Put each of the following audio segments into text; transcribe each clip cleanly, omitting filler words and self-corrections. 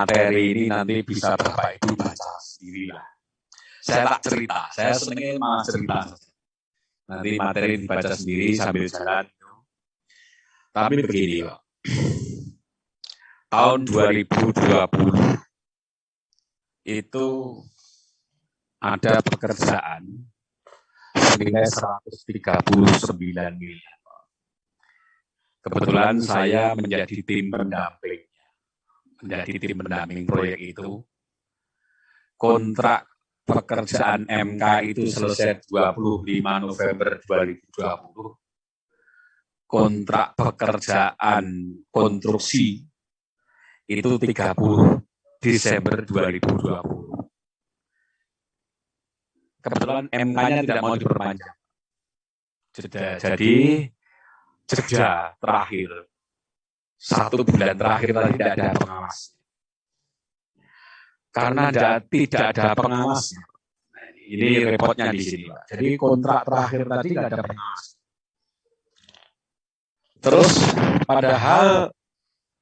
materi ini nanti bisa Bapak Ibu baca sendiri lah. Saya tak cerita, saya senangnya malah cerita. Nanti materi dibaca sendiri sambil jalan. Tapi begini Pak, tahun 2020 itu ada pekerjaan senilai 139 miliar. Kebetulan saya menjadi tim pendamping proyek itu. Kontrak pekerjaan MK itu selesai 25 November 2020. Kontrak pekerjaan konstruksi itu 30 Desember 2020. Kebetulan MK-nya tidak mau diperpanjang. Jadi jeda terakhir 1 bulan terakhir tadi tidak ada pengawas. Karena tidak ada pengawas. Ini repotnya di sini, Pak. Jadi kontrak terakhir tadi tidak ada pengawas. Terus padahal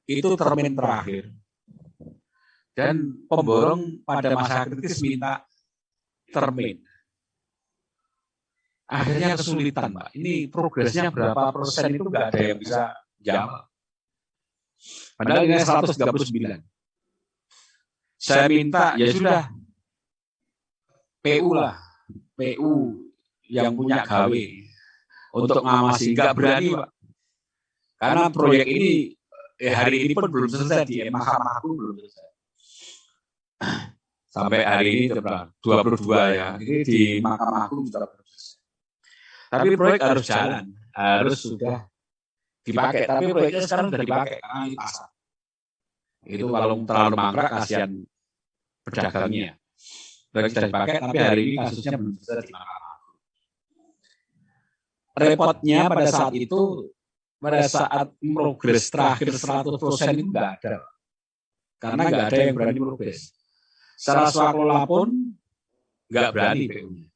itu termin terakhir. Dan pemborong pada masa kritis minta termin. Akhirnya kesulitan, Pak. Ini progresnya berapa persen itu nggak ada yang bisa jawab. Padahal ini 139. Saya minta, ya sudah, PU lah. PU yang punya gawe untuk ngawasi. Nggak berani, Pak. Karena proyek ini hari ini pun belum selesai, di Mahkamah Agung belum selesai. Sampai hari ini 22 ya, ini di Mahkamah Agung sudah belum selesai. Tapi proyek harus jalan, harus sudah dipakai. Tapi proyeknya sekarang sudah dipakai karena ini pasar. Itu kalau terlalu mangkrak kasihan pedagangnya. Proyek sudah dipakai, tapi hari ini kasusnya belum selesai di Mahkamah Agung. Repotnya pada saat itu, pada saat progres terakhir 100% itu nggak ada. Karena nggak ada yang berani progres. Secara swakelola pun nggak berani PU-nya.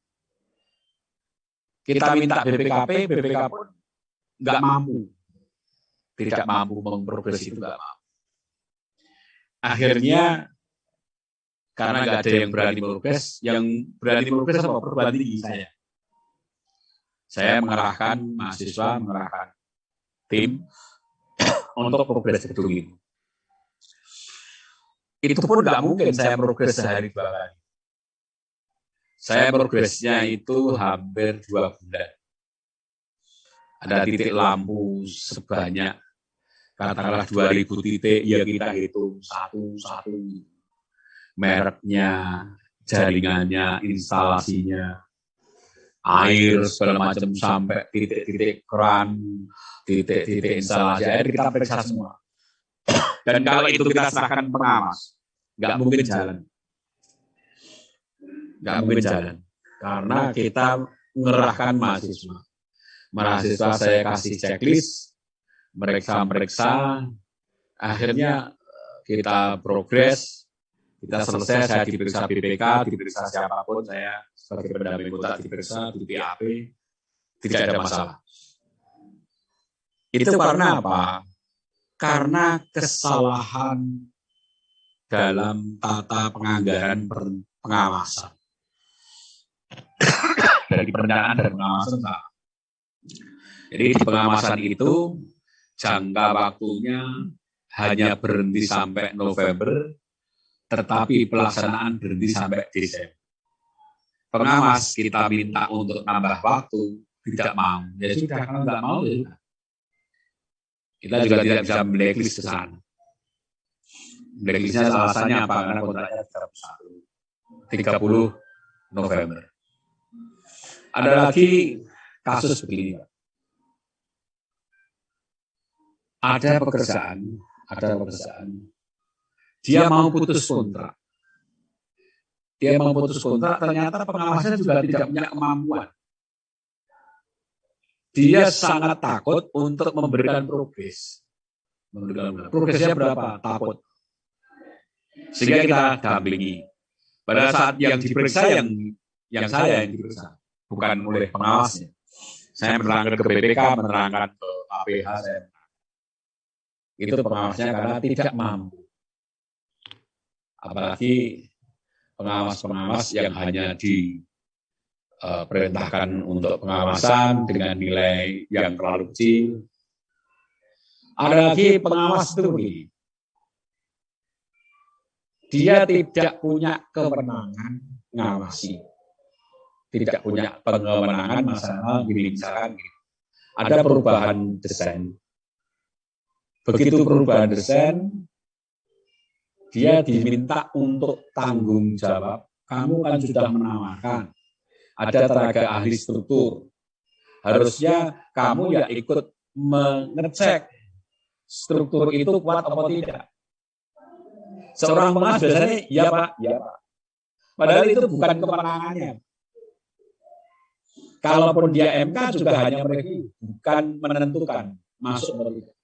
Kita minta BPKP, BPK pun nggak mampu. Tidak mampu memprogres itu, nggak mampu. Akhirnya, karena nggak ada yang berani progres, yang berani progres apa? Perguruan tinggi saya. Saya mengerahkan mahasiswa, mengerahkan tim untuk progres gedung ini. Itu pun nggak mungkin saya progres sehari 2 kali. Saya progresnya itu hampir 2 bulan. Ada titik lampu sebanyak, katakanlah 2.000 titik, ya kita hitung satu-satu. Mereknya, jaringannya, instalasinya, air, segala macam, sampai titik-titik keran, titik-titik instalasi air, kita periksa semua. Dan kalau itu kita serahkan pengawas, nggak mungkin jalan. Nggak mungkin jalan. Karena kita mengerahkan mahasiswa. Mahasiswa saya kasih checklist, meriksa, akhirnya kita progres, kita selesai, saya diperiksa BPK, diperiksa siapapun, saya sebagai pendamping kota diperiksa, di PAP, tidak ada masalah. Itu karena apa? Karena kesalahan dalam tata penganggaran pengawasan. Dari perencanaan dan pengawasan. Jadi di pengawasan itu jangka waktunya hanya berhenti sampai November, tetapi pelaksanaan berhenti sampai Desember. Pengawas kita minta untuk nambah waktu, tidak mau. Ya sudah, kalau nggak mau ya sudah. Kita juga tidak bisa blacklist ke sana. Blacklistnya alasannya apa? Karena kontraknya 30 November. Ada lagi kasus begini. Ada pekerjaan, dia mau putus kontrak. Ternyata pengawasnya juga tidak punya kemampuan. Dia sangat takut untuk memberikan progres. Progresnya berapa? Takut. Sehingga kita dampingi. Pada saat yang diperiksa, yang saya yang diperiksa, bukan oleh pengawasnya. Saya menerangkan ke BPK, menerangkan ke APH, itu pengawasnya karena tidak mampu. Apalagi pengawas-pengawas yang hanya diperintahkan untuk pengawasan dengan nilai yang terlalu kecil. Ada lagi pengawas itu begini. Dia tidak punya kewenangan ngawasi. Tidak punya kewenangan masalah gini, misalkan gini. Ada perubahan desain. Begitu perubahan desain, dia diminta untuk tanggung jawab. Kamu kan sudah menawarkan. Ada tenaga ahli struktur. Harusnya kamu ya ikut mengecek struktur itu kuat atau tidak. Seorang pengawas biasanya, ya Pak, ya Pak. Padahal itu bukan kewenangannya. Kalaupun dia MK juga hanya mereview, bukan menentukan masuk atau tidak.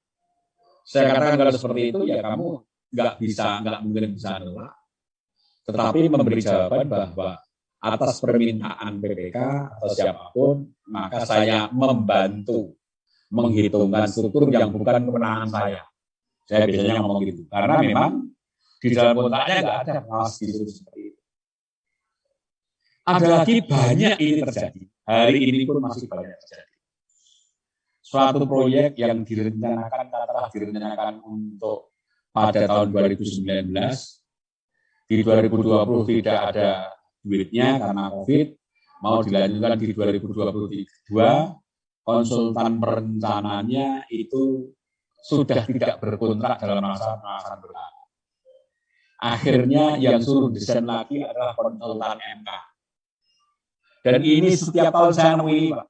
Saya katakan kalau seperti itu ya kamu nggak mungkin bisa nolak. Tetapi memberi jawaban bahwa atas permintaan BPK atau siapapun, maka saya membantu menghitungkan struktur yang bukan kewenangan saya. Saya biasanya ngomong gitu. Karena memang di dalam kontraknya nggak ada pengawas gitu seperti itu. Ada lagi banyak ini terjadi. Hari ini pun masih banyak terjadi. Suatu proyek yang direncanakan untuk pada tahun 2019, di 2020 tidak ada duitnya karena COVID, mau dilanjutkan di 2022, konsultan perencananya itu sudah tidak berkontrak dalam masa berlaku. Akhirnya yang suruh desain lagi adalah konsultan MK. Dan ini setiap tahun saya nemui, Pak.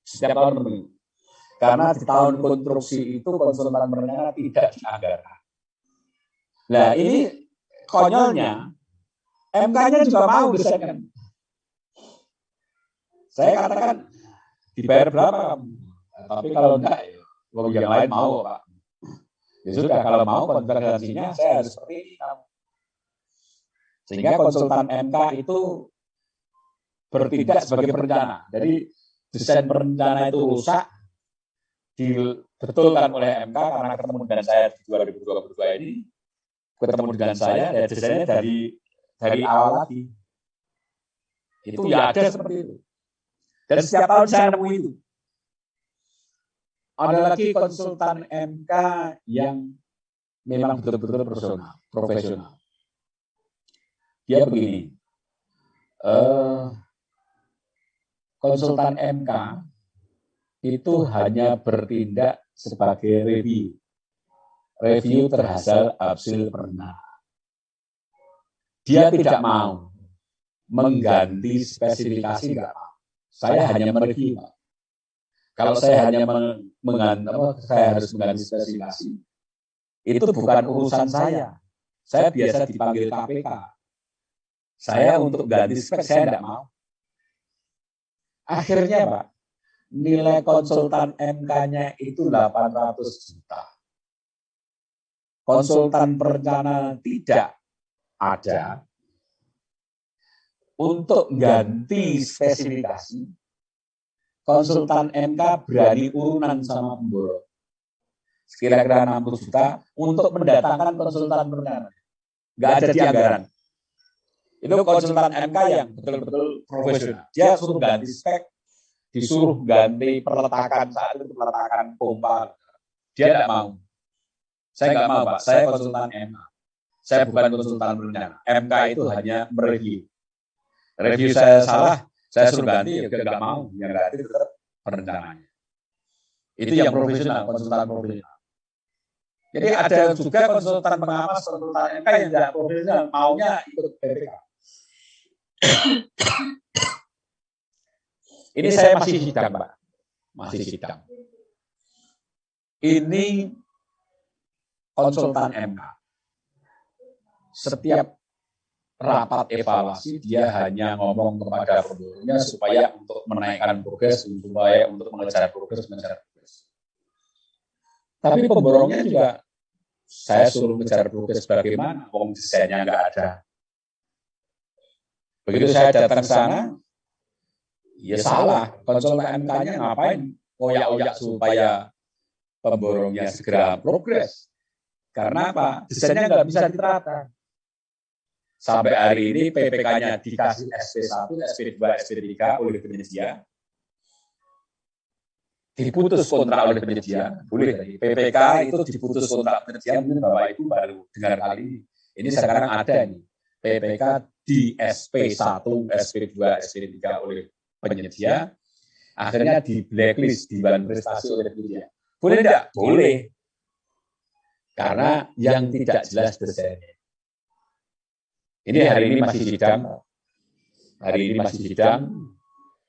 Setiap tahun nemui. Karena di tahun konstruksi itu konsultan perencanaan tidak dianggarkan. Nah ini konyolnya, MK-nya juga mau desainkan. Saya katakan, dibayar berapa kamu? Tapi kalau enggak, yang lain mau, Pak. Ya sudah, kalau mau konsentrasinya saya harus seperti ini kamu. Sehingga konsultan MK itu bertindak sebagai perencana. Jadi desain perencana itu rusak, dibetulkan oleh MK karena ketemu dengan saya di 2022 ini, ketemu dengan saya, dan desainnya dari awal lagi. Itu ya ada seperti itu. Dan setiap tahun saya nemu itu. Ada lagi konsultan MK yang memang betul-betul profesional. Dia begini, konsultan MK itu hanya bertindak sebagai review terhadap hasil perencanaan. Dia tidak mau mengganti spesifikasi, enggak mau. Saya hanya mereview. Kalau saya hanya saya harus mengganti spesifikasi, itu bukan urusan saya. Saya biasa dipanggil KPK. Saya untuk ganti spek saya tidak mau. Akhirnya Pak, nilai konsultan MK-nya itu 800 juta. Konsultan perencanaan tidak ada untuk ganti spesifikasi. Konsultan MK berani urunan sama pemborong. Kira-kira 60 juta untuk mendatangkan konsultan perencanaan. Nggak ada di anggaran. Itu konsultan MK yang betul-betul profesional. Dia suruh ganti spek, disuruh ganti peletakan saat itu peletakan pompa. Dia tidak mau. Saya nggak mau, Pak. Saya konsultan MK. Saya bukan konsultan perencana. MK itu hanya mereview. Review saya salah, saya suruh ganti, ya nggak mau. Yang ganti tetap perencanaannya. Itu yang profesional, konsultan profesional. Jadi ada juga konsultan pengawas, konsultan MK yang tidak profesional, maunya ikut BPK. Ini saya masih sidang, Pak. Masih sidang. Ini konsultan MK. Setiap rapat evaluasi dia hanya ngomong kepada pemborongnya supaya untuk menaikkan progres, supaya untuk mengejar progres. Tapi pemborongnya juga saya suruh mengejar progres bagaimana, desainnya nggak ada. Begitu saya datang ke sana, ya salah. Konsultan MK-nya ngapain oyak-oyak supaya pemborongnya segera progres. Karena apa? Desainnya nggak bisa diterapkan. Sampai hari ini PPK-nya dikasih SP1, SP2, SP3 oleh penyedia, diputus kontrak oleh penyedia, boleh. PPK itu diputus kontrak penyedia, mungkin Bapak Ibu baru dengar kali ini. Ini sekarang ada nih, PPK di SP1, SP2, SP3 oleh penyedia, akhirnya di blacklist, Dewan Prestasi oleh penyedia. Boleh tidak? Boleh. Karena yang tidak jelas desainnya. Ini hari ini masih sidang. Hari ini masih sidang.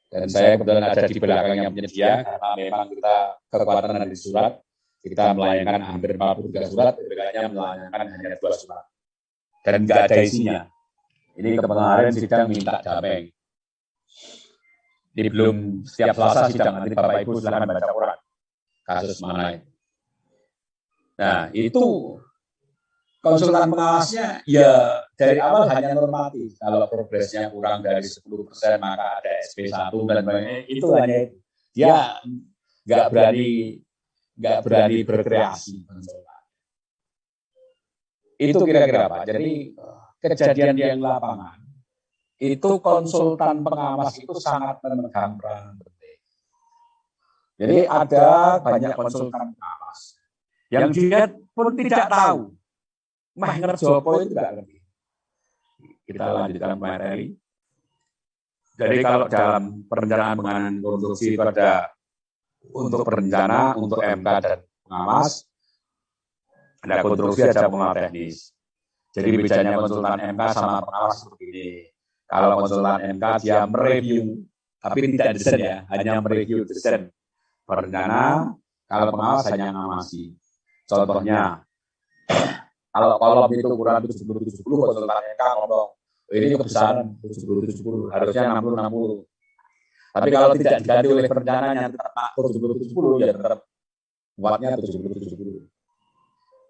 Dan saya kebetulan ada di belakangnya penyedia, karena memang kita kekuatan dari surat. Kita melayangkan hampir 43 surat, PPK-nya melayangkan hanya 2 surat. Dan nggak ada isinya. Ini kemarin sidang minta damai. Ini belum setiap Selasa sidang, nanti Bapak Ibu silakan baca koran. Kasus mana itu. Nah, itu konsultan pengawasnya ya dari awal hanya normatif. Kalau progresnya kurang dari 10% maka ada SP1 dan sebagainya. Itu hanya dia nggak berani berkreasi. Itu kira-kira Pak. Jadi kejadian yang lapangan itu konsultan pengawas itu sangat memegang peran penting. Jadi ada banyak konsultan pengawas yang dia pun tidak tahu mah ngerjopo itu tidak ngerti. Kita lanjutkan materi. Jadi kalau dalam perencanaan penanganan konstruksi itu ada untuk perencana, untuk MK dan pengawas, ada konstruksi, ada pengawas teknis. Jadi bedanya konsultan MK sama pengawas seperti ini. Kalau konsultan MK dia mereview, tapi tidak desain ya, hanya mereview desain perencana. Kalau pengawas hanya ngawasi. Contohnya, kalau kolom itu kurang 70-70, konsultan MK ngomong, ini kebesaran 70-70, harusnya 60-60. Tapi kalau tidak diganti oleh perencananya tetap 70-70, ya tetap kuatnya 70-70.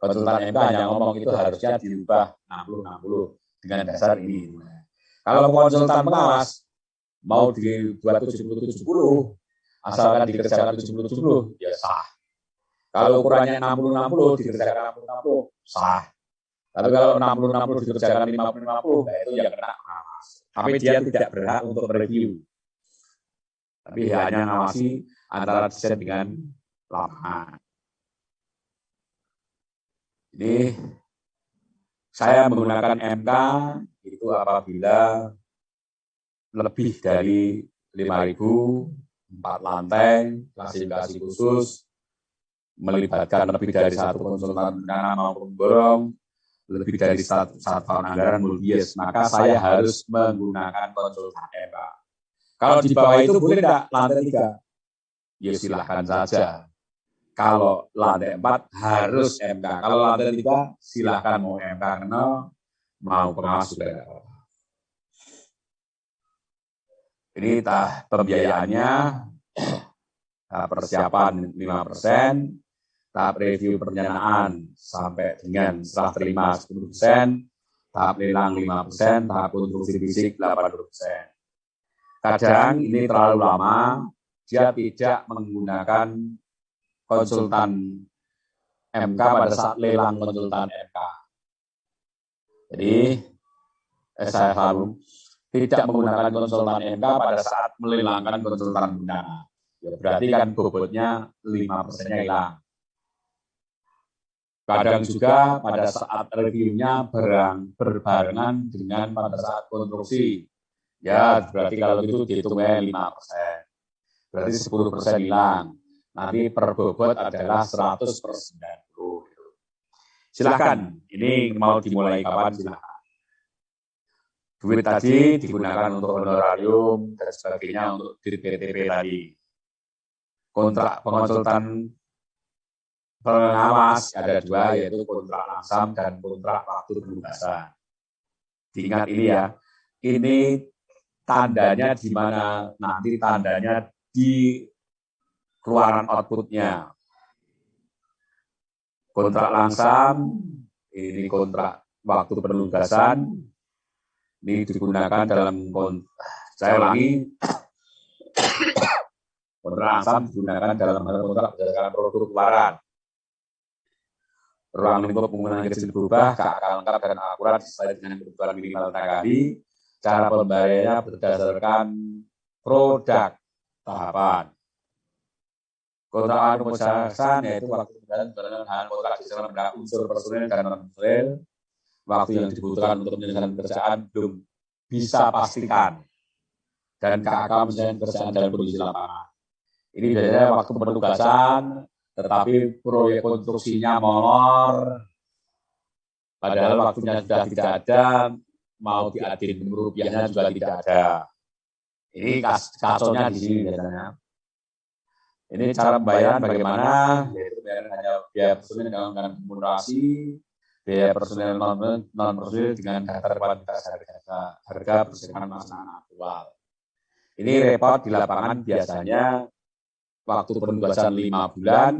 Konsultan MK hanya ngomong itu harusnya diubah 60-60 dengan dasar ini. Kalau konsultan pengawas mau dibuat 70-70, asalkan dikerjakan 70-70, ya sah. Kalau ukurannya 60-60, dikerjakan 60-60, sah. Tapi kalau 60-60 dikerjakan 50-50, nah itu ya kena pengawas. Tapi dia tidak berhak untuk mereview. Tapi hanya ngawasi antara desain dengan lapangan. Ini saya menggunakan MK itu apabila lebih dari 5.000, 4 lantai, klasifikasi khusus, melibatkan lebih dari 1 konsultan perencanaan maupun borong, lebih dari 1 tahun anggaran multiyears, maka saya harus menggunakan konsultan MK. Kalau di bawah itu boleh tidak lantai 3? Ya silahkan saja. Kalau lantai 4 harus MK. Kalau lantai 3 silahkan mau MK kenal, mau pengawas juga tidak apa-apa. Ini pembiayaannya, persiapan 5%, tahap review perencanaan sampai dengan setelah terima 10%, tahap lelang 5%, tahap konstruksi fisik 80%. Kadang ini terlalu lama, dia tidak menggunakan konsultan MK pada saat lelang konsultan MK. Jadi, saya selalu tidak menggunakan konsultan MK pada saat melelangkan konsultan bencana. Ya, berarti kan bobotnya 5%-nya hilang. Kadang juga pada saat reviewnya berbarengan dengan pada saat konstruksi. Ya, berarti kalau itu dihitungnya 5%. Berarti 10% hilang. Nanti per bobot adalah 100/90. Silakan, ini mau dimulai kapan silakan. Duit tadi digunakan untuk honorarium dan sebagainya untuk diri PTP tadi. Kontrak pengonsultan pengawas ada 2, yaitu kontrak langsam dan kontrak waktu penugasan. Diingat ini ya, ini tandanya di mana, nanti tandanya di keluaran outputnya. Kontrak langsam, ini kontrak waktu penugasan, ini digunakan dalam saya ulangi, kontrak langsam digunakan dalam kontrak berdasarkan produk keluaran. ruang lingkup penggunaan kecil berubah, KK lengkap dan akurat sesuai dengan kebutuhan minimal TKI. Cara pembayarannya berdasarkan produk tahapan. Kontrak pemecahan yaitu waktu pembayaran kontrak diserahkan pada unsur personil dan non personil. Waktu yang dibutuhkan untuk menyelesaikan pekerjaan belum bisa pastikan. Dan KK menyelesaikan pekerjaan dalam kondisi lapangan. Ini biasanya waktu penugasan, tetapi proyek konstruksinya molor, padahal waktunya sudah tidak ada, mau diadilin rupiahnya juga tidak ada. Ini kacaunya di sini biasanya. Ini cara pembayaran bagaimana? Yaitu pembayaran hanya biaya personil dengan remunerasi, biaya personil non personil dengan daftar kuantitas harga berdasarkan pelaksanaan aktual. Ini repot di lapangan biasanya waktu penugasan 5 bulan,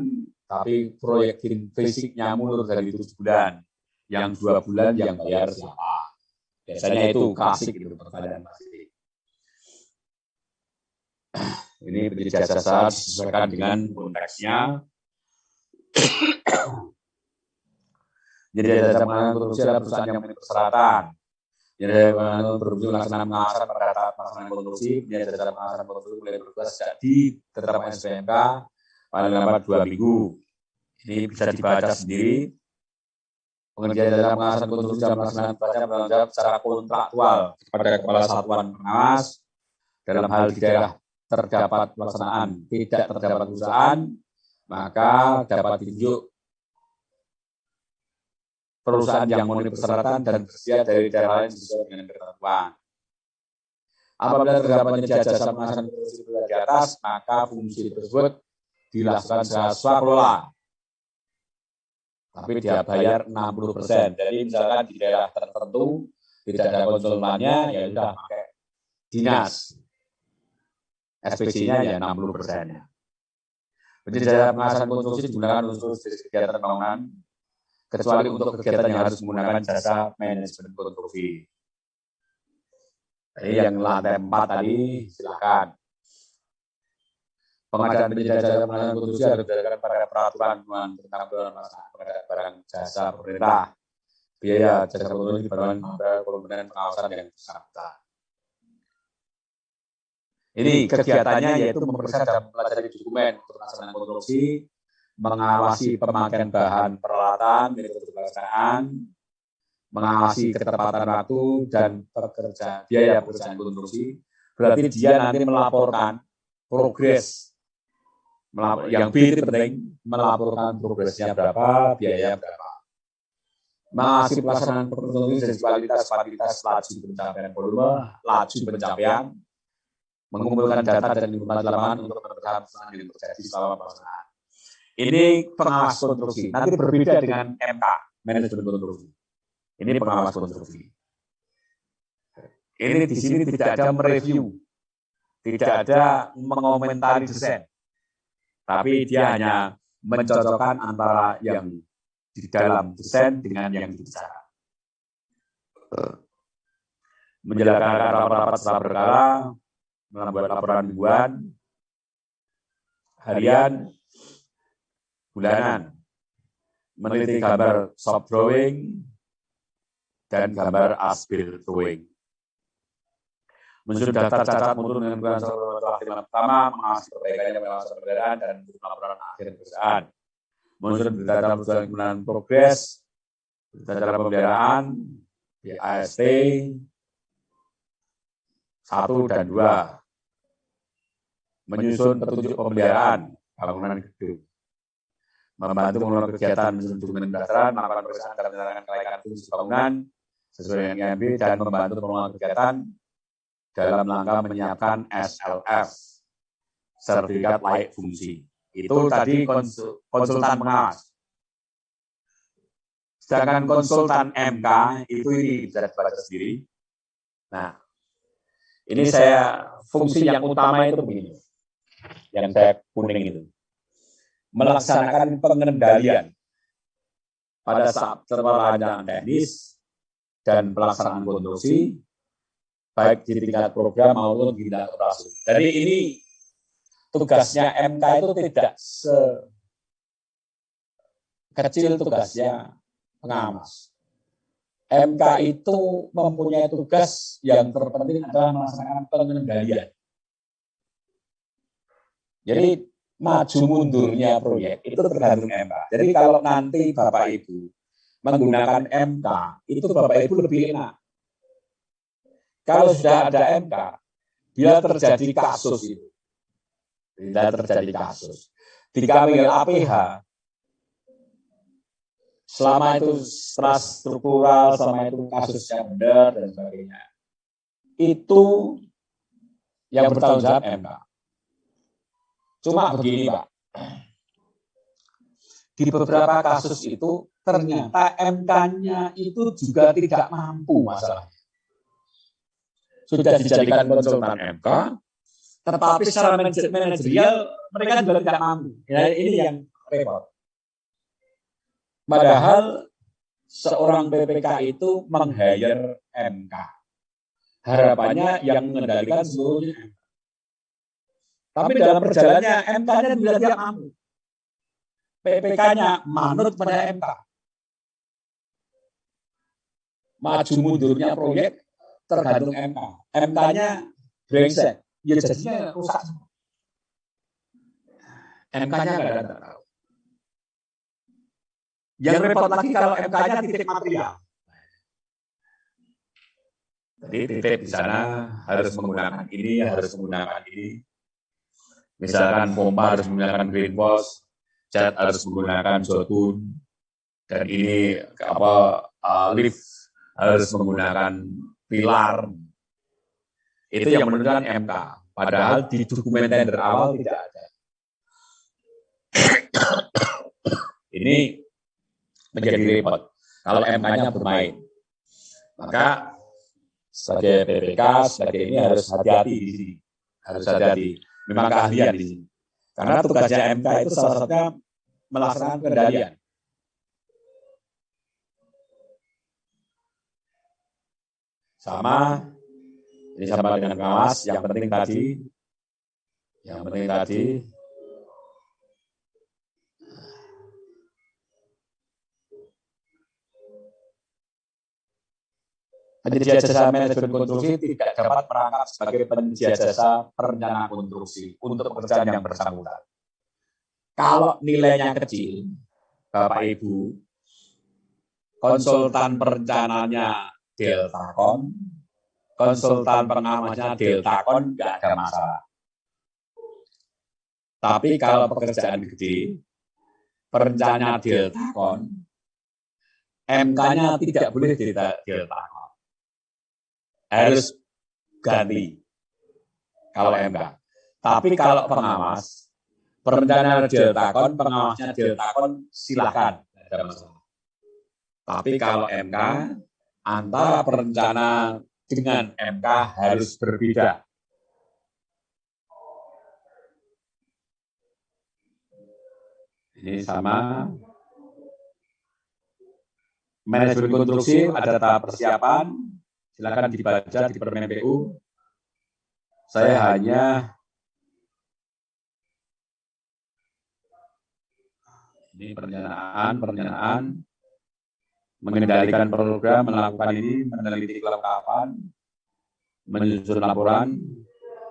tapi proyek fisiknya mundur dari 7 bulan. Yang 2 bulan yang bayar siapa? Biasanya itu klasik itu pertanyaan pasti. Ini menjadi jasa disesuaikan dengan konteksnya. Jadi jasa penanganan korupsi adalah perusahaan yang memiliki persyaratan. Jadi penanganan korupsi melaksanakan pengawasan pada tahap pelaksanaan korupsi. Jadi jasa pengawasan korupsi mulai bertugas sejak ditetapkan SPMK paling lambat 2 minggu. Ini bisa dibaca sendiri. Pengerjaan jasa pengawasan korupsi dalam pelaksanaan tugasnya bertanggung jawab secara kontraktual kepada kepala satuan pengawas dalam hal di daerah terdapat pelaksanaan, tidak terdapat perusahaan, maka dapat ditunjuk perusahaan yang memenuhi persyaratan dan bersedia dari daerah lain sesuai dengan ketentuan. Apabila terdapat penyedia jasa pengawasan korupsi di atas, maka fungsi tersebut dilakukan secara swakelola. Tapi dia bayar 60%. Jadi misalkan di daerah tertentu tidak ada konsultannya, ya sudah pakai dinas. SPC-nya ya 60%-nya. Penyedia pengawasan konstruksi digunakan untuk kegiatan pembangunan, kecuali untuk kegiatan yang harus menggunakan jasa manajemen konstruksi. Jadi yang lantai 4 tadi silakan. Pengadaan penyedia jasa pengawasan konstruksi harus berdasarkan pada peraturan tentang pengadaan barang jasa pemerintah. Biaya jasa konstruksi diperlukan pada komponen pengawasan yang bersangkutan. Ini kegiatannya yaitu memeriksa dan mempelajari dokumen untuk pelaksanaan konstruksi, mengawasi pemakaian bahan peralatan, metode pelaksanaan, mengawasi ketepatan waktu dan biaya pekerjaan konstruksi. Berarti dia nanti melaporkan progres. Yang B itu penting, melaporkan progresnya berapa, biaya berapa. Mengawasi pelaksanaan konstruksi dari kualitas, laju pencapaian volume, laju pencapaian, mengumpulkan data dan informasi lapangan untuk pekerjaan yang terjadi selama pelaksanaan. Ini pengawas konstruksi. Nanti berbeda dengan MK, manajemen konstruksi. Ini pengawas konstruksi. Ini di sini tidak ada mereview, tidak ada mengomentari desain, tapi dia hanya mencocokkan antara yang di dalam desain dengan yang dibicarakan. Menjalankan rapat-rapat secara berkala, membuat laporan mingguan, harian, bulanan, meneliti gambar soft drawing, dan gambar asbil drawing. Menyusun daftar cacat mutu dengan aktivitas pertama, mengawasi perbaikannya pengawasan perbedaan dan laporan akhir perusahaan. Menyusun data penggunaan progres, data pemeliharaan, AST 1 dan 2. Menyusun petunjuk pemeliharaan bangunan gedung. Membantu mengelola kegiatan menyusun dokumen pendaftaran, melakukan pemeriksaan dan menjalankan kelaikan fungsi bangunan sesuai dengan IMB dan membantu pengelola kegiatan dalam langkah menyiapkan SLF, sertifikat layak fungsi. Itu tadi konsultan pengawas. Sedangkan konsultan MK itu ini bisa dibaca sendiri. Nah, ini saya fungsi yang utama itu begini, yang saya kuning itu, melaksanakan pengendalian pada saat perancangan teknis dan pelaksanaan konstruksi, baik di tingkat program maupun di tingkat operasi. Jadi ini tugasnya MK itu tidak kecil tugasnya pengawas. MK itu mempunyai tugas yang terpenting adalah melaksanakan pengendalian. Jadi maju mundurnya proyek itu tergantung MK. Jadi kalau nanti Bapak Ibu menggunakan MK, itu Bapak Ibu lebih enak. Kalau sudah ada MK, bila terjadi kasus itu, di KPL APH, selama itu struktural, selama itu kasusnya benar dan sebagainya, itu yang bertanggung jawab MK. Cuma begini Pak, di beberapa kasus itu ternyata MK-nya itu juga tidak mampu masalahnya. Sudah dijadikan konsultan MK, tetapi secara manajerial mereka juga tidak mampu. Ya, ini yang repot. Padahal seorang PPK itu meng-hire MK. Harapannya yang mengendalikan seluruhnya. Tapi dalam perjalanannya MK-nya juga tidak mampu. PPK-nya manut pada MK. Maju mundurnya proyek tergantung MK. MK-nya brengsek, ya jadinya rusak. MK-nya nggak ada. Yang repot lagi kalau MK-nya titik material. Jadi titik di sana harus menggunakan ini, harus menggunakan ini. Misalkan pompa harus menggunakan green wash, cat harus menggunakan zotun, dan ini lift harus menggunakan pilar. Itu yang menentukan MK. Padahal di dokumen tender awal tidak ada. Ini menjadi repot kalau MK-nya bermain. Maka sebagai PPK, sebagai ini harus hati-hati di sini. Harus hati-hati. Memang keahlian di sini. Karena tugasnya MK itu salah satunya melaksanakan pengendalian. Sama, ini sama dengan pengawas. Yang penting tadi, penyedia jasa manajemen konstruksi tidak dapat merangkap sebagai penyedia jasa perencana konstruksi untuk pekerjaan yang bersangkutan. Kalau nilainya kecil, Bapak Ibu, konsultan perencananya Deltacon, konsultan pengawasnya Deltacon, nggak ada masalah. Tapi kalau pekerjaan gede, perencananya Deltacon, MK-nya tidak boleh Deltacon. Harus ganti kalau MK. Tapi kalau pengawas, perencana Deltacon, pengawasnya Deltacon, silakan, tidak ada masalah. Tapi kalau MK, antara perencana dengan MK harus berbeda. Ini sama. Manajemen konstruksi ada tahap persiapan. Silakan dibaca di Permen PU. Saya hanya ini perencanaan, mengendalikan program, melakukan ini, meneliti kelengkapan, menyusun laporan,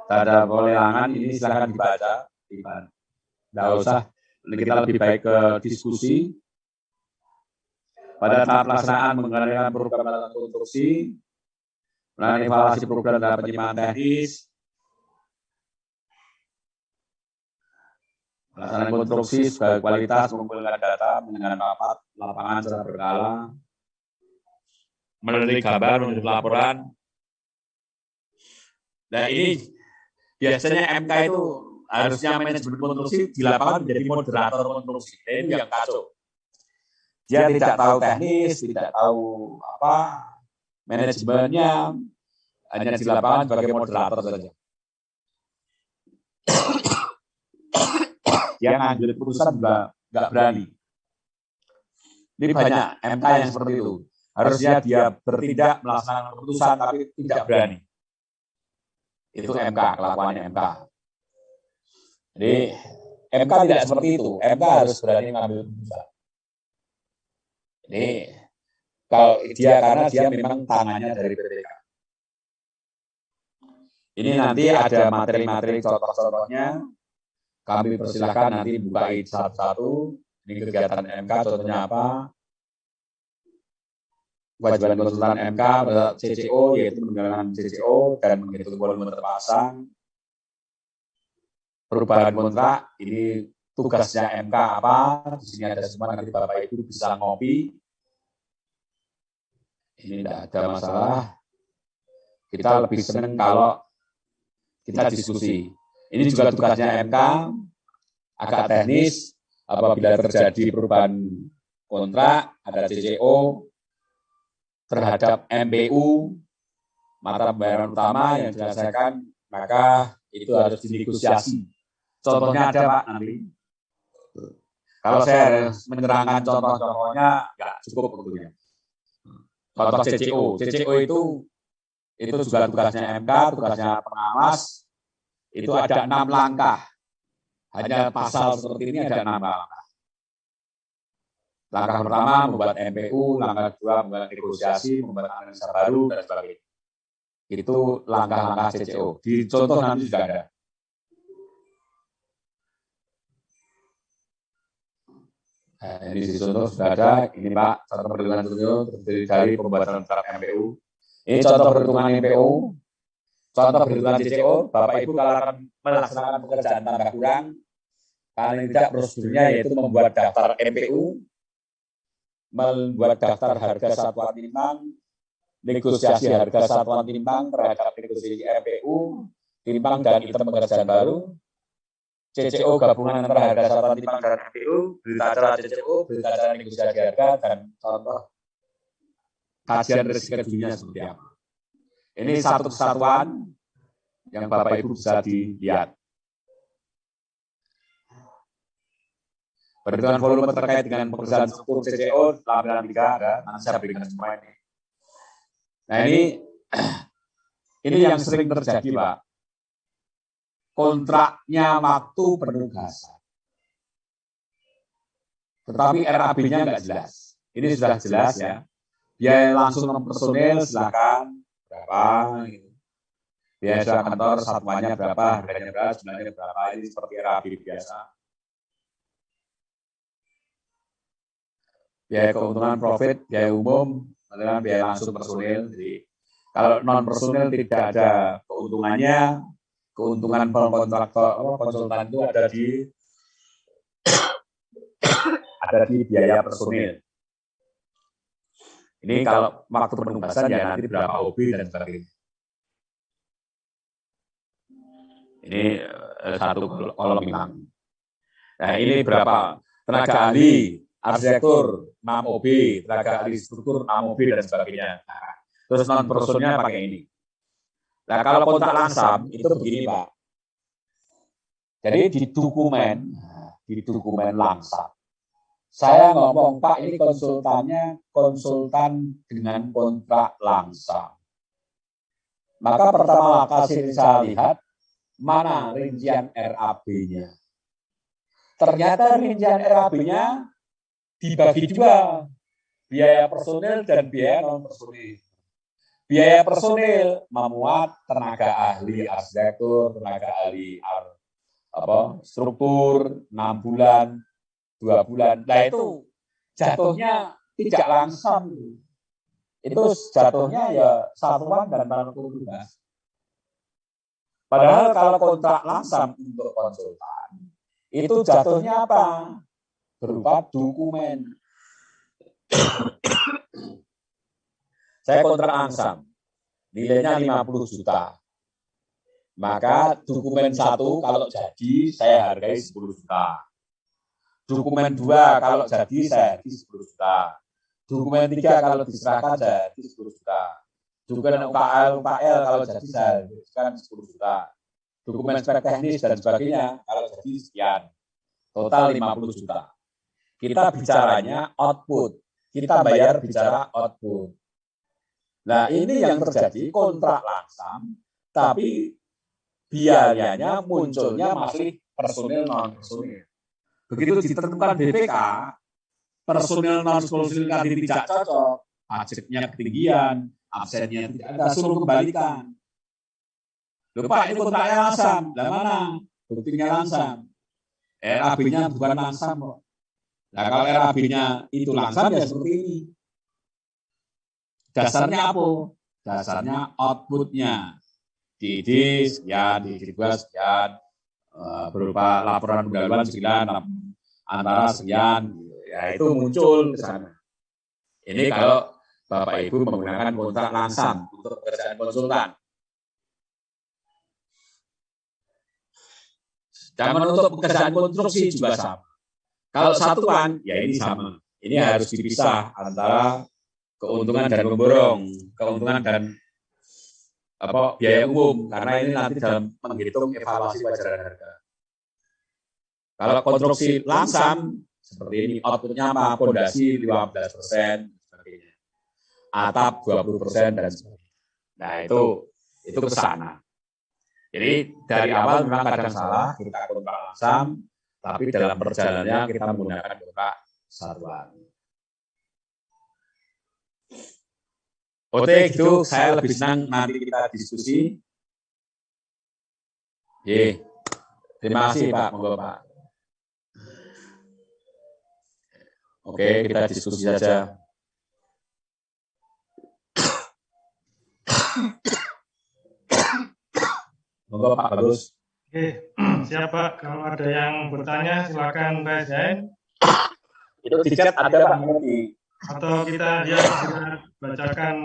tanda pelenangan, ini silakan dibaca. Tidak usah, kita lebih baik ke diskusi. Pada tahap pelaksanaan mengendalikan program konstruksi, melakukan evaluasi program dan penyempurnaan teknis, pelaksanaan konstruksi sebagai kualitas, mengumpulkan data, mendengarkan rapat, lapangan secara berkala, meneliti gambar, menulis laporan. Nah ini biasanya MK itu harusnya manajemen konstruksi di lapangan menjadi moderator konstruksi. Nah, ini yang kacau. Dia tidak tahu teknis, tidak tahu manajemennya, hanya di lapangan sebagai moderator saja. Dia ngambil keputusan juga nggak berani. Ini banyak MK yang seperti itu. Harusnya dia bertindak melaksanakan keputusan tapi tidak berani. Itu MK, kelakuannya MK. Jadi MK tidak seperti itu. MK harus berani mengambil keputusan. Ini kalau dia karena dia memang tangannya dari BPK. Ini nanti ada materi-materi contoh-contohnya. Kami persilahkan nanti bukai satu-satu. Ini kegiatan MK, contohnya apa? Kewajiban konsultan MK pada CCO, yaitu menjalankan CCO dan menghitung volume terpasang. Perubahan kontrak, ini tugasnya MK apa? Di sini ada semua, nanti Bapak Ibu bisa ngopi. Ini tidak ada masalah. Kita lebih senang kalau kita diskusi. Ini juga tugasnya MK, agak teknis, apabila terjadi perubahan kontrak, ada CCO, terhadap MPU, mata pembayaran utama yang diselesaikan, maka itu harus dinegosiasi. Contohnya ada Pak nanti. Kalau saya harus menerangkan contoh-contohnya, nggak cukup tentunya. Contoh CCO. CCO itu juga tugasnya MK, tugasnya pengawas, itu ada 6 langkah. Hanya pasal seperti ini ada 6 langkah. Langkah pertama membuat MPU, langkah kedua membuat negosiasi, membuat analisa baru, dan sebagainya. Itu langkah-langkah CCO. Di contoh nanti juga ada. Nah, ini di contoh sudah ada. Ini Pak, contoh perhitungan CCO terdiri dari pembuatan draft MPU. Ini contoh perhitungan MPU. Contoh perhitungan CCO, Bapak Ibu kalau akan melaksanakan pekerjaan tambah kurang, paling tidak prosedurnya yaitu membuat daftar MPU, membuat daftar harga satuan timbang, negosiasi harga satuan timbang terhadap negosiasi MPU, timbang dan item pekerjaan baru, CCO gabungan antara harga satuan timbang dan MPU, berita acara CCO, berita acara negosiasi harga, dan contoh kajian risiko dunia seperti apa. Ini satu kesatuan yang Bapak Ibu bisa dilihat. Perhitungan volume terkait dengan pekerjaan struktur CCO, lampiran 3 ada, nanti saya berikan semua ini. Nah ini yang sering terjadi Pak. Kontraknya waktu penugasan. Tetapi RAB-nya nggak jelas. Ini sudah jelas ya. Biaya langsung personil silakan berapa gitu. Biaya sewa kantor satuannya berapa, harganya berapa, jumlahnya berapa, ini seperti RAB biasa. Biaya keuntungan profit, biaya umum, dengan biaya langsung personil. Jadi kalau non personil tidak ada keuntungannya, keuntungan kontraktor konsultan itu ada di biaya personil. Ini kalau waktu penugasan ya nanti berapa OB dan sebagainya. Ini satu kolom hilang. Nah ini berapa tenaga ahli, arsitektur 6 OB, tenaga ahli struktur 6 OB dan sebagainya. Nah, terus non personilnya pakai ini. Nah kalau kontrak langsam itu begini Pak. Jadi di dokumen langsam. Saya ngomong Pak ini konsultannya konsultan dengan kontrak langsam. Maka pertama kali saya lihat mana rincian RAB-nya. Ternyata rincian RAB-nya dibagi dua, biaya personil dan biaya non personil. Biaya personil memuat tenaga ahli arsitektur, tenaga ahli struktur 6 bulan, 2 bulan. Nah itu jatuhnya tidak langsam. Itu jatuhnya ya satuan dan penentu tugas. Padahal kalau kontrak langsam untuk konsultan, itu jatuhnya apa? Berupa dokumen. Saya kontrak langsam, nilainya 50 juta. Maka dokumen 1 kalau jadi saya hargai 10 juta. Dokumen 2 kalau jadi saya hargai 10 juta. Dokumen 3 kalau diserahkan saya hargai 10 juta. Dokumen UKL kalau jadi saya hargai 10 juta. Dokumen spek teknis dan sebagainya kalau jadi sekian. Total 50 juta. Kita bicaranya output. Kita bayar bicara output. Nah ini yang terjadi kontrak langsam, tapi biayanya munculnya masih personil non personil. Begitu ditentukan BPK, personil non-personil kadin tidak cocok, pajaknya ketinggian, absennya tidak ada, suruh kembalikan. Loh Pak, ini kontraknya langsam. Lah mana? Buktinya langsam. RAB-nya bukan langsam kok. Nah kalau RAB-nya itu langsam ya seperti ini. Dasarnya apa? Dasarnya output-nya. DID sekian, DID 2 sekian, berupa laporan pendahuluan sekian, antara sekian, ya itu muncul ke sana. Ini kalau Bapak Ibu menggunakan kontrak langsam untuk pekerjaan konsultan. Dan untuk pekerjaan konstruksi juga sama. Kalau satuan, ya ini sama. Ini harus dipisah antara keuntungan dan memborong, keuntungan dan biaya umum, karena ini nanti dalam menghitung evaluasi wajaran harga. Kalau konstruksi langsam, seperti ini, outputnya apa? Pondasi 15%, sebagainya. Atap 20% dan sebagainya. Nah itu ke sana. Jadi dari awal memang kadang salah, kita kontrak langsam, tapi dalam perjalanannya kita menggunakan kontrak satuan. Oke, gitu, saya lebih senang nanti kita diskusi. Terima kasih Pak, monggo Pak. Oke, kita diskusi saja. Monggo Pak Bagus. Oke, siap Pak. Kalau ada yang bertanya silakan raise hand. Itu di chat ada Pak. Atau kita bacakan.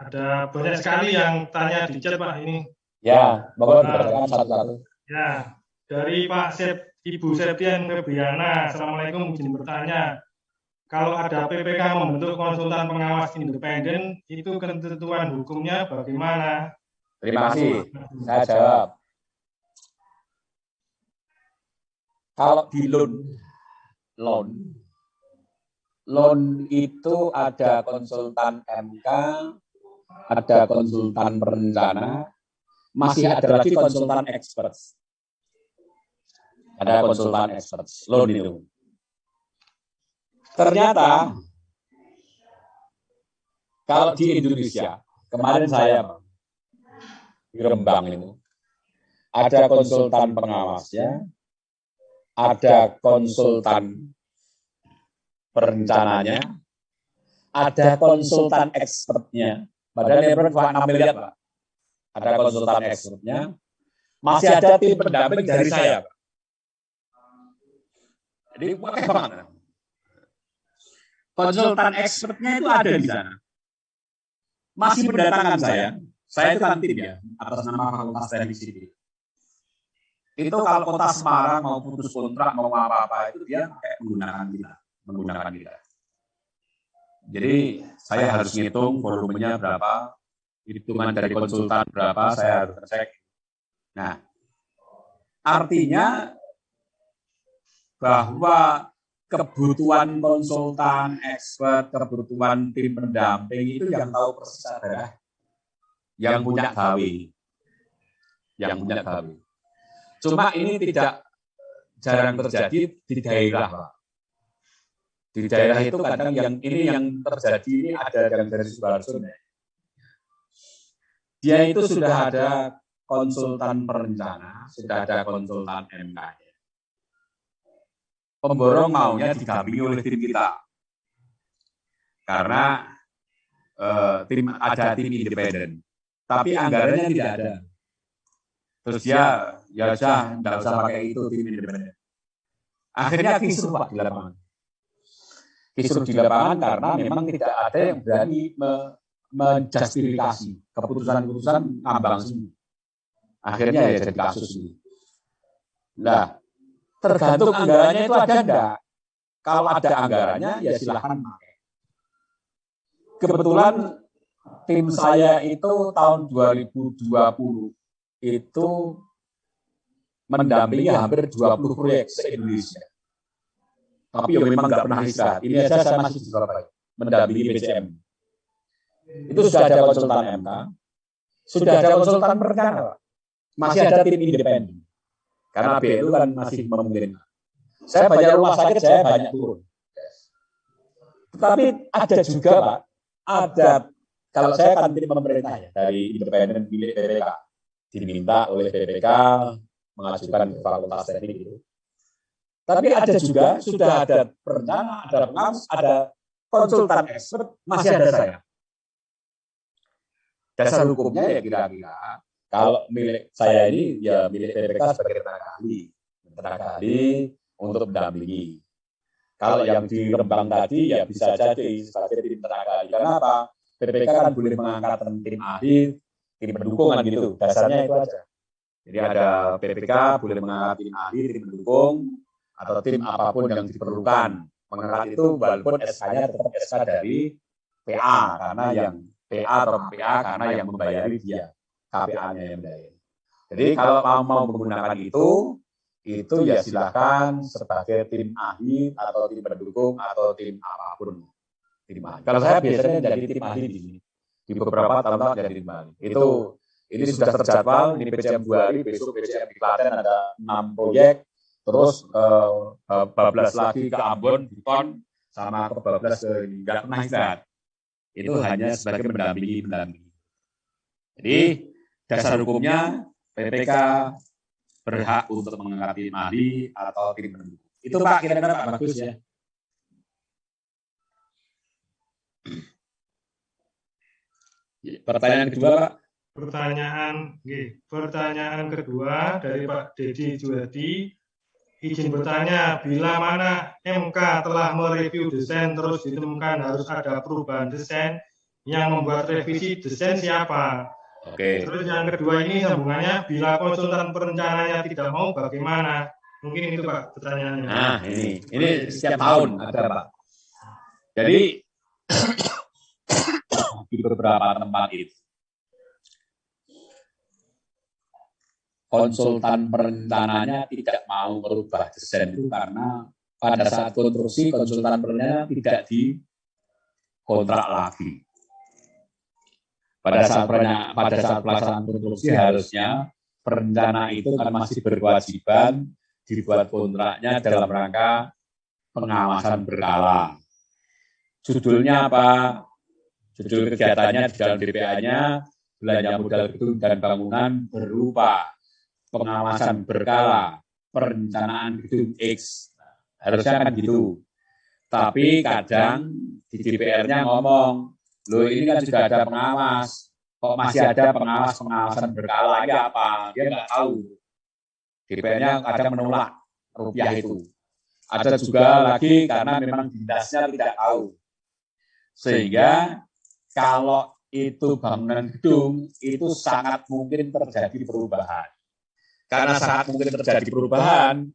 Ada banyak sekali yang tanya di chat Pak ini. Ya, monggo dibacakan satu-satu. Ya, dari Ibu Septian Febriana, Assalamualaikum, izin bertanya. Kalau ada PPK membentuk konsultan pengawas independen, itu ketentuan hukumnya bagaimana? Terima kasih. Saya jawab. Kalau di loan itu ada konsultan MK, ada konsultan perencana, masih ada lagi konsultan expert. Ada konsultan expert loan itu. Ternyata kalau di Indonesia, kemarin saya di Rembang itu, ada konsultan pengawasnya, ada konsultan perencananya, ada konsultan expertnya. Padahal yang cuma 6 miliar, Pak. Ada konsultan expertnya, masih ada tim pendamping dari saya, Pak. Jadi pakai banget. Konsultan expertnya itu ada di sana. Masih mendatangkan saya. Saya itu kan tim ya, atas nama Fakultas Teknik Sipil. Itu kalau Kota Semarang mau putus kontrak, mau apa-apa, itu dia kayak menggunakan kita. Jadi saya harus ngitung volumenya berapa, hitungan dari konsultan berapa, saya harus cek. Nah, artinya bahwa kebutuhan konsultan, expert, kebutuhan tim pendamping itu yang tahu persis adalah yang punya gawe. Cuma ini tidak jarang terjadi di daerah, Pak. Di daerah itu kadang yang terjadi ini ada yang dari Sukoharjo. Dia itu sudah ada konsultan perencana, sudah ada konsultan MK. Pemborong maunya didampingi oleh tim kita. Karena ada tim independen. Tapi anggarannya tidak ada. Terus dia, ya sudah, tidak usah pakai itu tim independen. Akhirnya kisruh Pak di lapangan. Kisruh di lapangan karena memang tidak ada yang berani menjustifikasi keputusan-keputusan ngambang semua. Akhirnya ya jadi kasus ini. Nah, tergantung anggarannya itu ada enggak. Kalau ada anggarannya ya silahkan pakai. Kebetulan tim saya itu tahun 2020 itu mendampingi hampir 20 proyek se-Indonesia. Tapi ya memang nggak pernah istirahat. Ini aja saya masih di Surabaya, mendampingi PCM. Itu sudah ada konsultan MK, sudah ada konsultan perencana, masih ada tim independen. Karena BLU kan masih memungkinkan. Saya banyak rumah sakit, saya banyak turun. Tetapi ada juga, Pak, ada, kalau saya kan tim pemerintah ya, dari independen milik BPK, diminta oleh BPK mengajukan ke fakultas teknik itu. Tapi ada juga, sudah ada perencana, ada pengawas, ada konsultan expert, masih ada saya. Dasar hukumnya ya kira-kira, kalau milik saya ini ya milik BPK sebagai tenaga ahli untuk mendampingi. Kalau yang di Rembang tadi ya bisa jadi sebagai tim tenaga ahli. Karena apa? BPK kan boleh mengangkat tim ahli, tim pendukung kan gitu. Dasarnya itu aja. Jadi ada BPK boleh mengangkat tim ahli, tim pendukung, atau tim apapun yang diperlukan. Mengangkat itu walaupun SK-nya tetap SK dari PA, karena yang PA atau PA karena yang membayari dia, KPA-nya yang membayari. Jadi kalau mau menggunakan itu ya silakan sebagai tim ahli atau tim pendukung atau tim apapun. Tim ahli. Kalau saya biasanya jadi tim ahli di sini. Di beberapa tahun jadi tim ahli. Ini sudah terjadwal, ini PCM 2 hari, besok PCM di Klaten ada 6 proyek, terus bablas lagi ke Ambon, Buton, sama ke bablas ke nggak pernah istirahat. Itu hanya sebagai mendampingi. Jadi dasar hukumnya PPK berhak untuk mengangkat tim ahli atau tim pendukung. Itu Pak, kira-kira Pak bagus ya. Pertanyaan kedua Pak. Pertanyaan kedua dari Pak Dedi Juwadi. Izin bertanya, bila mana MK telah mereview desain terus ditemukan harus ada perubahan desain, yang membuat revisi desain siapa? Oke. Terus yang kedua ini sambungannya, bila konsultan perencananya tidak mau bagaimana? Mungkin itu Pak pertanyaannya. Nah ini setiap tahun ada Pak. Jadi di beberapa tempat itu konsultan perencananya tidak mau merubah desain itu karena pada saat konstruksi konsultan perencana tidak dikontrak lagi. Pada saat pelaksanaan konstruksi harusnya perencana itu kan masih berkewajiban dibuat kontraknya dalam rangka pengawasan berkala. Judulnya apa? Judul kegiatannya di dalam DPA-nya belanja modal gedung dan bangunan berupa pengawasan berkala, perencanaan gedung X. Harusnya kan gitu. Tapi kadang di DPR-nya ngomong, loh ini kan sudah ada pengawas, kok masih ada pengawasan berkala, ya apa? Dia nggak tahu. DPR-nya kadang menolak rupiah itu. Ada juga lagi karena memang dinasnya tidak tahu. Sehingga kalau itu bangunan gedung, itu sangat mungkin terjadi perubahan. Karena sangat mungkin terjadi perubahan,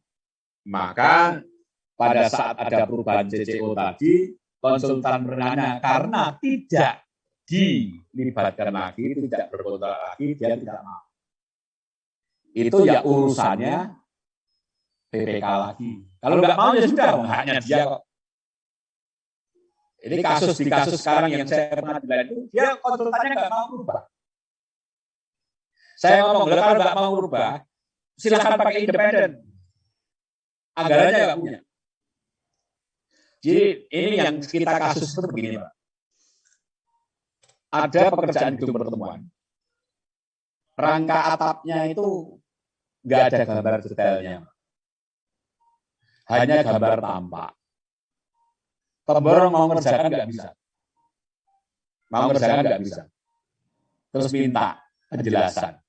maka pada saat ada perubahan CCO tadi, konsultan perencananya karena tidak dilibatkan lagi, tidak berkontrak lagi, dia tidak mau. Itu ya urusannya BPK lagi. Kalau nggak mau ya sudah, haknya dia kok. Ini di kasus sekarang yang saya pernah bilang itu, dia konsultannya nggak mau berubah. Saya ngomong, kalau nggak mau berubah, silakan pakai independen. Anggarannya nggak punya. Jadi ini yang kita kasus itu begini Pak. Ada pekerjaan gedung pertemuan. Rangka atapnya itu nggak ada gambar detailnya. Hanya gambar tampak. Pemborong mau ngerjakan nggak bisa. Terus minta penjelasan.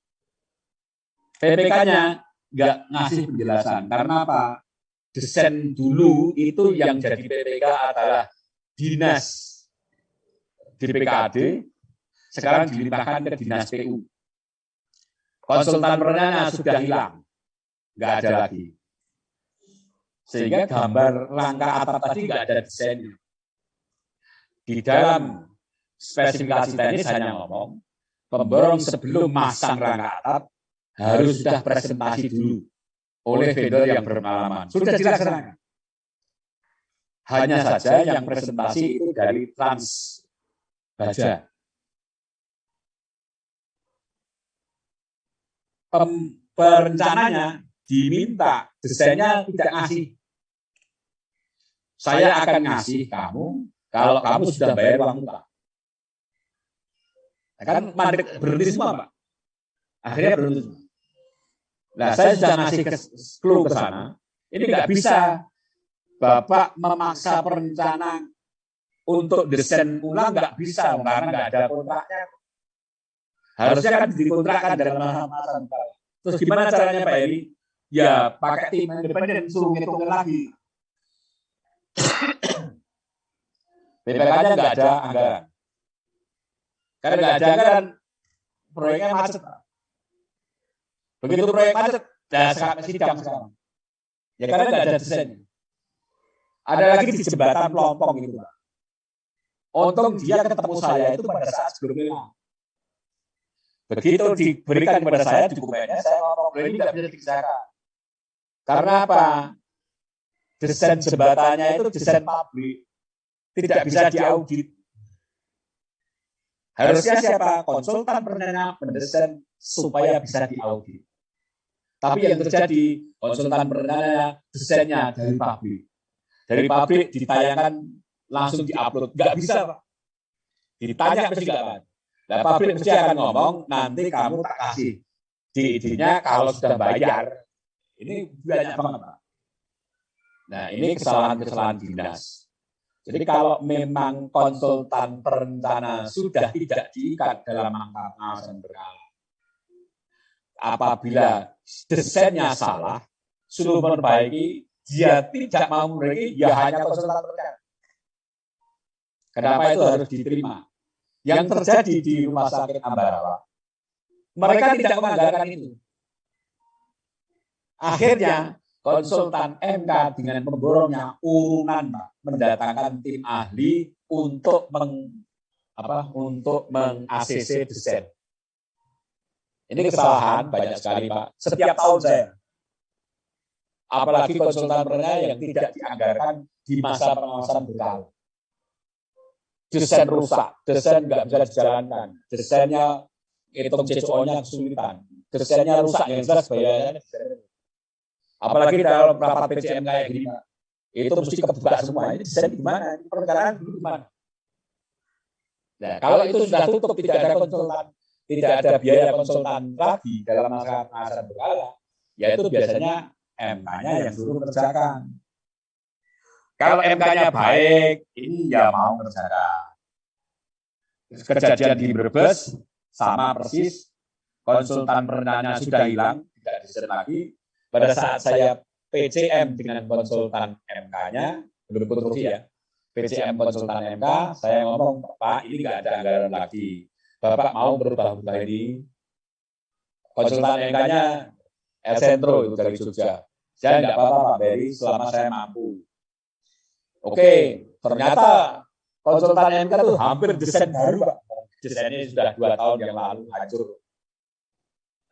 PPK-nya nggak ngasih penjelasan. Karena apa? Desain dulu itu yang jadi PPK adalah dinas DPKAD, sekarang dilimpahkan ke dinas PU. Konsultan perencananya sudah hilang, nggak ada lagi. Sehingga gambar rangka atap tadi nggak ada desainnya. Di dalam spesifikasi teknis hanya ngomong, pemborong sebelum masang rangka atap harus sudah presentasi dulu oleh vendor yang berpengalaman. Sudah dilaksanakan. Hanya saja yang presentasi itu dari Trans Baja. Perencananya diminta, desainnya tidak ngasih. saya akan ngasih kamu kalau kamu sudah bayar uang muka. Kan berhenti semua, Pak. Akhirnya berhenti semua. Nah, saya sudah ngasih clue ke sana. Ini nggak bisa Bapak memaksa perencana untuk desain ulang, nggak bisa karena nggak ada kontraknya. Harusnya kan dikontrakkan dalam masa. Terus gimana caranya Pak Heri? Ya pakai tim independen, suruh ngitungin lagi. BPK-nya nggak ada anggaran. Karena nggak ada anggaran, proyeknya macet. Begitu proyek macet, sekarang sidang sekarang. Ya karena nggak ada desain. Ada lagi di jembatan Pelompong itu, Pak. Untung dia ketemu saya itu pada saat sebelum hilang. Begitu diberikan kepada saya dokumennya, saya ngomong ini nggak bisa dikerjakan. Karena apa? Desain jembatannya itu desain pabrik, tidak bisa diaudit. Harusnya siapa? Konsultan perencana mendesain supaya bisa diaudit. Tapi yang terjadi, konsultan perencana desainnya dari pabrik. Dari pabrik ditayangkan langsung diupload. Nggak bisa, Pak. Ditanya mesti nggak, Pak. Nah, pabrik mesti akan ngomong, nanti kamu tak kasih di kalau sudah bayar. Ini banyak banget, Pak. Nah, ini kesalahan-kesalahan dinas. Jadi kalau memang konsultan perencana sudah tidak diikat dalam angka pengawasan berkala, apabila desainnya salah, suruh memperbaiki, dia tidak mau memperbaiki, ya hanya konsultan perencana. Kenapa itu harus diterima? Yang terjadi di Rumah Sakit Ambarawa, mereka tidak menganggarkan itu. Akhirnya konsultan MK dengan pemborongnya urunan, Pak, mendatangkan tim ahli untuk meng-ACC desain. Ini kesalahan banyak sekali, Pak. Setiap tahun saya. Apalagi konsultan perencana yang tidak dianggarkan di masa pengawasan berkala. Desain rusak, desain nggak bisa dijalankan, desainnya hitung CCO-nya kesulitan, desainnya rusak yang jelas bayarnya. Apalagi dalam rapat PCM kayak gini, itu mesti kebuka semua. Ini desain gimana? Ini perencanaan gimana? Nah, kalau itu sudah tutup, tidak ada konsultan, tidak ada biaya konsultan lagi dalam masa pengawasan berkala, yaitu biasanya MK-nya yang suruh kerjakan. Kalau MK-nya baik, ini ya mau kerjakan. Kejadian di Brebes sama persis, konsultan perencananya sudah hilang, tidak desain lagi. Pada saat saya PCM dengan konsultan MK-nya, belum konstruksi ya, PCM konsultan MK, saya ngomong, Pak, ini nggak ada anggaran lagi. Bapak mau berubah-ubah ini. Konsultan MK-nya El Centro itu dari Jogja. Saya nggak apa-apa, Pak Beri, selama saya mampu. Oke, ternyata konsultan MK itu hampir desain baru, Pak. Desainnya sudah 2 tahun yang lalu hancur.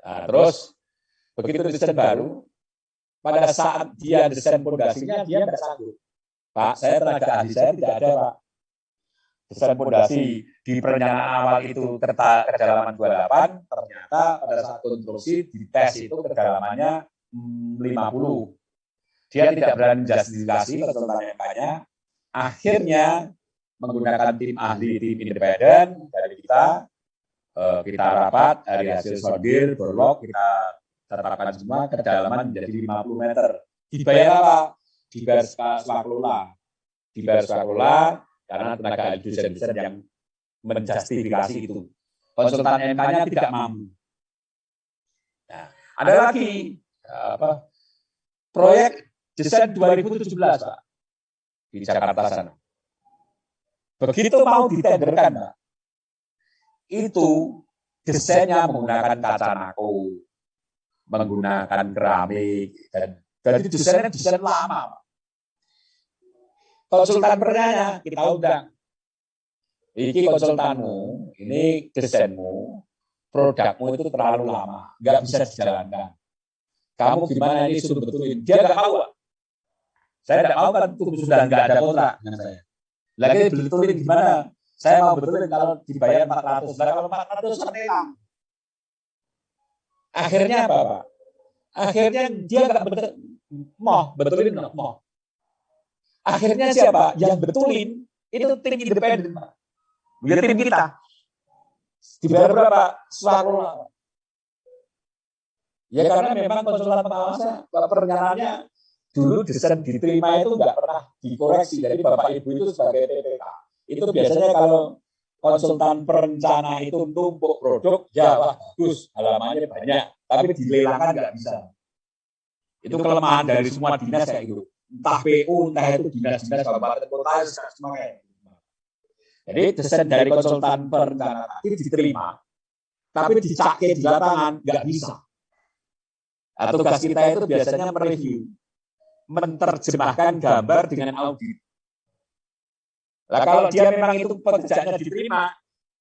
Nah, terus begitu desain baru, pada saat dia desain pondasinya, dia tidak sanggup. Pak, saya tenaga ahli saya tidak ada, Pak. Desain pondasi di perencanaan awal itu kedalaman 28, ternyata pada saat konstruksi di tes itu kedalamannya 50. Dia tidak berani justifikasi konsultan MK-nya. Akhirnya menggunakan tim ahli, tim independen dari kita rapat dari hasil sondir, borlog, kita tetapkan semua kedalaman menjadi 50 meter. Dibayar apa? Dibayar swakelola. Dibayar swakelola karena tenaga ahli desain yang menjustifikasi itu. Konsultan MK-nya tidak mampu. Nah, ada lagi proyek desain 2017, Pak, di Jakarta sana. Begitu mau ditenderkan, Pak, itu desainnya menggunakan kaca nako, menggunakan keramik, dan jadi desainnya desain lama. Konsultan perencananya kita undang. Iki konsultanmu, ini desainmu, produkmu itu terlalu lama, nggak bisa dijalankan. Kamu gimana ini suruh betulin? Dia nggak mau, Pak. Saya nggak mau kan, sudah nggak ada kontrak dengan saya. Lagi betulin gimana? Saya mau betulin kalau dibayar 400. Nah, kalau 400 setengah. Akhirnya apa, Pak? Akhirnya dia nggak betulin, mau. Akhirnya siapa? Yang betulin itu tim independen, Pak. Ya tim kita. Dibayar berapa? Selalu. Ya karena memang konsultan pengawasnya, perencanaannya dulu desain diterima itu nggak pernah dikoreksi. Jadi Bapak Ibu itu sebagai PPK. Itu biasanya kalau konsultan perencana itu numpuk produk, ya wah bagus, halamannya banyak. Tapi dilelangkan nggak bisa. Itu kelemahan dari semua dinas kayak gitu. Entah PU, entah itu dinas-dinas kabupaten kota, semuanya. Jadi desain dari konsultan perencana tadi diterima, tapi dicake di lapangan nggak bisa. Nah, tugas kita itu biasanya mereview, menerjemahkan gambar dengan audit. Nah, kalau dia memang itu pekerjaannya diterima,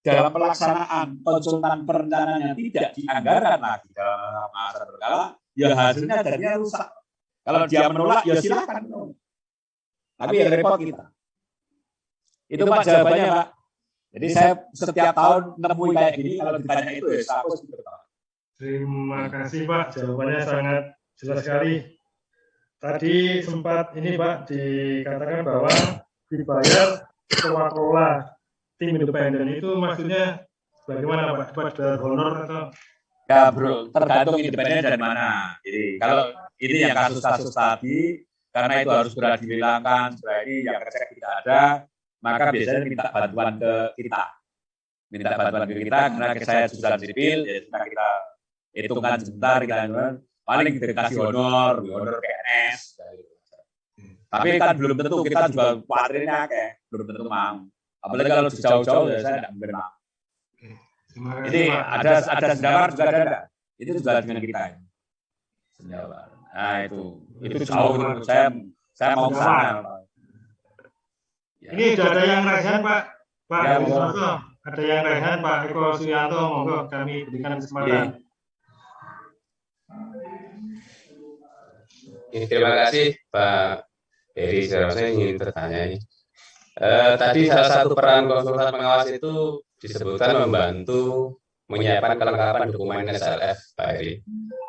dalam pelaksanaan konsultan perencanaannya tidak dianggarkan lagi dalam masa berkala, ya hasilnya jadinya rusak. Kalau dia menolak, ya silakan. Tapi yang repot kita. Itu Pak jawabannya Pak. Jadi saya setiap tahun nemui kayak gini, kalau ditanya itu ya aku gitu Pak. Terima kasih Pak, jawabannya sangat jelas sekali. Tadi sempat ini Pak dikatakan bahwa dibayar kelola tim independen itu maksudnya bagaimana Pak? Pada honor atau? Ya bro, tergantung independen dari mana. Jadi kalau ini yang kasus-kasus tadi, karena itu harus segera dihilangkan, segera ini yang cek tidak ada, maka biasanya minta bantuan ke kita. Minta bantuan ke kita, karena saya jurusan sipil, ya sudah kita hitungkan sebentar, kita paling dikasih honor PNS. Tapi kan belum tentu, kita juga khawatirnya kayak belum tentu mau. Apalagi kalau jauh-jauh, ya saya tidak mungkin mau. Ini ada senjawar juga ada. Itu juga dengan kita. Senjawar. Nah itu jauh. Saya mau ke sana. Ini sudah ada yang rehan Pak. Pak Suyanto, ada yang rehan Pak Eko Suyanto, monggo kami berikan kesempatan. Terima kasih Pak Heri. Saya ingin bertanya ini. Tadi salah satu peran konsultan pengawas itu disebutkan membantu menyiapkan kelengkapan dokumen SLF, Pak Heri.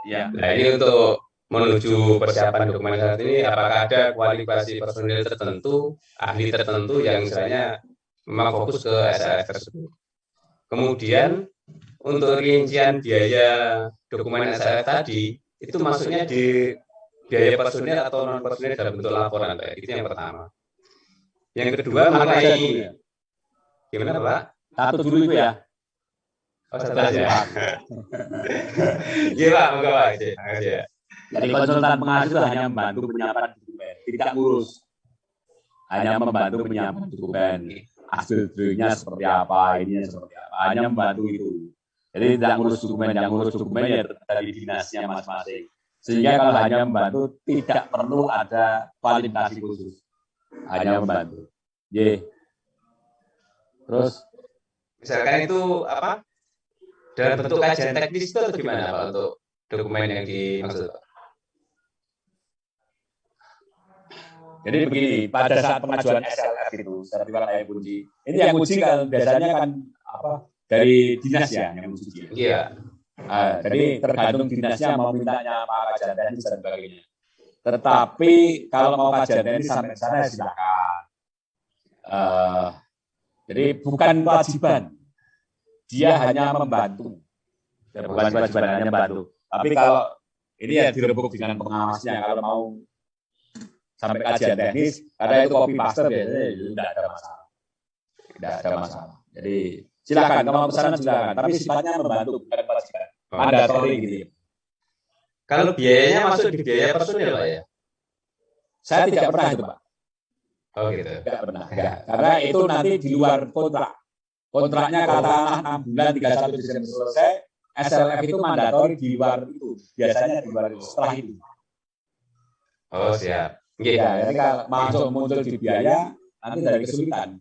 Ya. Nah ini untuk menuju persiapan dokumen SLF ini, apakah ada kualifikasi personil tertentu, ahli tertentu yang misalnya memang fokus ke SLF tersebut. Kemudian untuk rincian biaya dokumen SLF tadi, itu maksudnya di biaya personil atau non personil dalam bentuk laporan, Pak. Itu yang pertama. Yang kedua mengenai gimana Pak? Satu dulu itu ya. Oh, satu aja. Iya Pak, moga Pak. Ya. Jadi konsultan pengawas itu hanya membantu penyiapan dokumen, tidak ngurus. Hanya membantu penyiapan dokumen. Hasil dirinya seperti apa, ininya seperti apa. Hanya membantu itu. Jadi tidak ngurus dokumen, yang ngurus dokumen ya dari dinasnya masing-masing. Sehingga kalau hanya membantu, tidak perlu ada kualifikasi khusus. Hanya membantu. Terus misalkan itu apa? Dalam bentuk kajian teknis itu atau gimana Pak untuk dokumen yang dimaksud Pak? Jadi begini, pada saat pengajuan SLF itu, sertifikat layak uji, ini yang uji kan biasanya kan apa dari dinas ya yang uji. Iya. Jadi tergantung dinasnya mau mintanya apa kajian teknis dan sebagainya. Tetapi kalau mau kajian teknis sampai sana silakan. Jadi bukan kewajiban, dia hanya membantu. Bukan kewajiban, hanya membantu. Tapi kalau ini ya direbuk dengan pengawasnya, kalau mau sampai kajian teknis, karena itu copy paste biasanya tidak ada masalah. Tidak ada masalah. Jadi silakan, kalau mau ke sana silakan. Tapi sifatnya membantu, bukan kewajiban. Mandatori gitu. Kalau biayanya masuk di biaya personil Pak ya? Saya tidak pernah itu Pak. Oh gitu. Tidak pernah. Enggak. Karena itu nanti di luar kontrak. Kontraknya katakanlah 6 bulan 31 Desember selesai, SLF itu mandatori di luar itu. Biasanya di luar itu, setelah itu. Oh siap. Ya, jadi kalau masuk muncul di biaya, nanti dari kesulitan.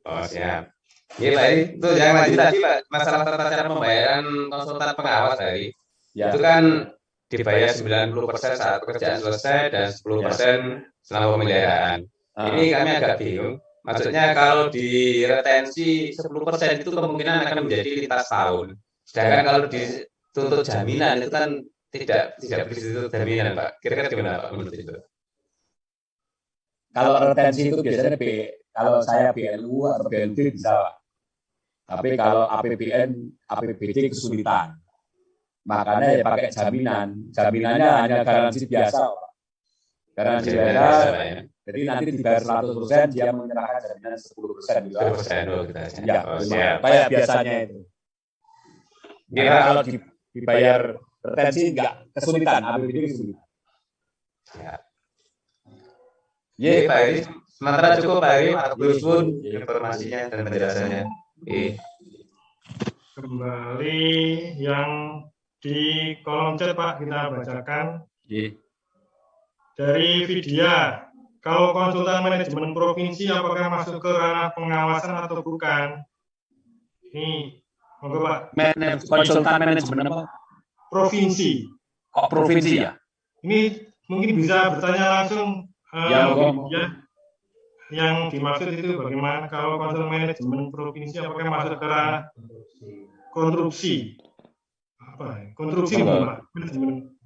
Oh siap. Iya Pak, itu yang lanjut tadi Pak, masalah tata cara pembayaran konsultan pengawas tadi. Ya. Itu kan dibayar 90% saat pekerjaan selesai dan 10% selama pemeliharaan. Ini kami agak bingung. Maksudnya kalau di retensi 10% itu kemungkinan akan menjadi lintas tahun. Sedangkan kalau dituntut jaminan itu kan tidak dituntut jaminan Pak. Kira-kira gimana Pak menurut itu? kalau retensi itu biasanya kalau saya BLU atau BLB bisa, Pak. Tapi kalau APBN, APBD kesulitan. Makanya ya pakai jaminan. Jaminannya hanya garansi biasa, Pak. Garansi biasa, jadi nanti dibayar 100%, dia menyerahkan jaminan 10% juga. 10% Ya, siap. kayak biasanya itu. Kira kalau dibayar retensi enggak kesulitan, APBD kesulitan. Siap. Ya, Pak Eri, sementara cukup Pak Eri, Agus pun informasinya dan penjelasannya. Kembali yang di kolom chat Pak kita bacakan. Dari Vidya, kalau konsultan manajemen provinsi apakah masuk ke ranah pengawasan atau bukan? Ini, monggo Pak. Konsultan manajemen apa? Provinsi. Kok provinsi ya? Ini mungkin bisa bertanya langsung ya, yang dimaksud itu bagaimana kalau konsultan manajemen provinsi apakah masuk ke ranah konstruksi? Apa? Konstruksi Pak? Manajemen.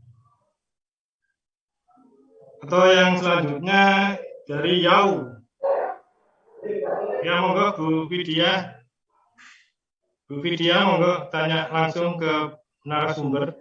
Atau yang selanjutnya dari Yau. Ya monggo Bu Vidya. Bu Vidya monggo tanya langsung ke narasumber.